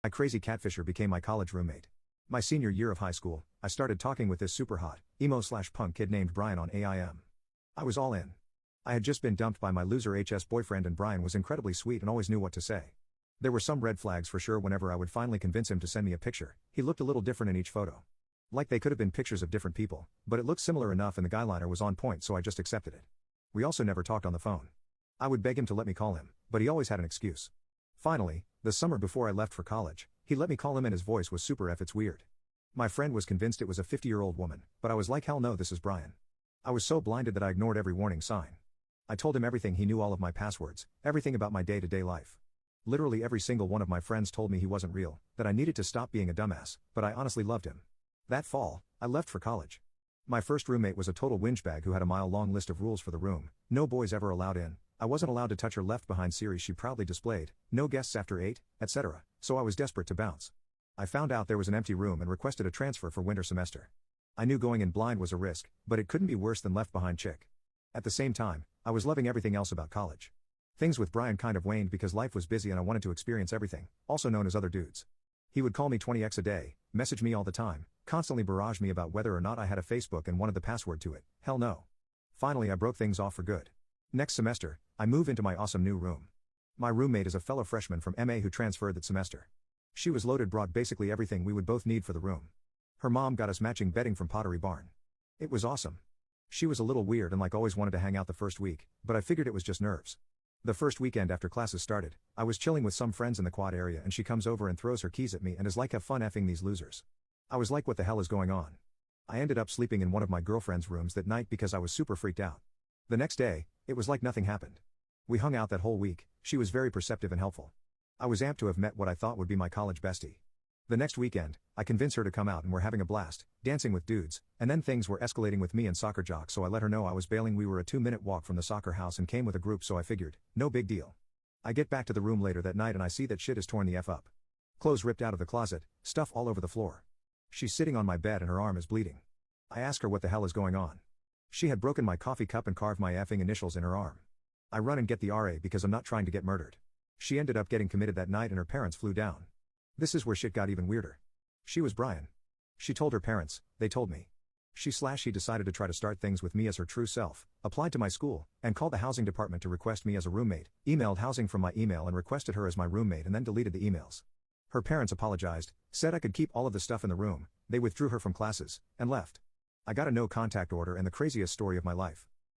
My crazy Catfisher became my college roommate. My senior year of high school, I started talking with this super hot, emo/punk kid named Brian on AIM. I was all in. I had just been dumped by my loser HS boyfriend and Brian was incredibly sweet and always knew what to say. There were some red flags for sure whenever I would finally convince him to send me a picture. He looked a little different in each photo. Like they could have been pictures of different people, but it looked similar enough and the guyliner was on point, so I just accepted it. We also never talked on the phone. I would beg him to let me call him, but he always had an excuse. Finally, the summer before I left for college, he let me call him and his voice was super it's weird. My friend was convinced it was a 50-year-old woman, but I was like, hell no, this is Brian. I was so blinded that I ignored every warning sign. I told him everything. He knew all of my passwords, everything about my day-to-day life. Literally every single one of my friends told me he wasn't real, that I needed to stop being a dumbass, but I honestly loved him. That fall, I left for college. My first roommate was a total whingebag who had a mile-long list of rules for the room: no boys ever allowed in, I wasn't allowed to touch her Left Behind series she proudly displayed, no guests after 8, etc., so I was desperate to bounce. I found out there was an empty room and requested a transfer for winter semester. I knew going in blind was a risk, but it couldn't be worse than Left Behind chick. At the same time, I was loving everything else about college. Things with Brian kind of waned because life was busy and I wanted to experience everything, also known as other dudes. He would call me 20x a day, message me all the time, constantly barrage me about whether or not I had a Facebook and wanted the password to it. Hell no. Finally I broke things off for good. Next semester, I move into my awesome new room. My roommate is a fellow freshman from MA who transferred that semester. She was loaded, brought basically everything we would both need for the room. Her mom got us matching bedding from Pottery Barn. It was awesome. She was a little weird and like always wanted to hang out the first week, but I figured it was just nerves. The first weekend after classes started, I was chilling with some friends in the quad area and she comes over and throws her keys at me and is like, have fun effing these losers. I was like, what the hell is going on? I ended up sleeping in one of my girlfriend's rooms that night because I was super freaked out. The next day, it was like nothing happened. We hung out that whole week. She was very perceptive and helpful. I was amped to have met what I thought would be my college bestie. The next weekend, I convinced her to come out and we're having a blast, dancing with dudes, and then things were escalating with me and soccer jock, so I let her know I was bailing. We were a 2-minute walk from the soccer house and came with a group, so I figured, no big deal. I get back to the room later that night and I see that shit is torn the F up. Clothes ripped out of the closet, stuff all over the floor. She's sitting on my bed and her arm is bleeding. I ask her what the hell is going on. She had broken my coffee cup and carved my effing initials in her arm. I run and get the RA because I'm not trying to get murdered. She ended up getting committed that night and her parents flew down. This is where shit got even weirder. She was Brian. She told her parents, they told me. She decided to try to start things with me as her true self, applied to my school, and called the housing department to request me as a roommate, emailed housing from my email and requested her as my roommate and then deleted the emails. Her parents apologized, said I could keep all of the stuff in the room, they withdrew her from classes, and left. I got a no contact order and the craziest story of my life.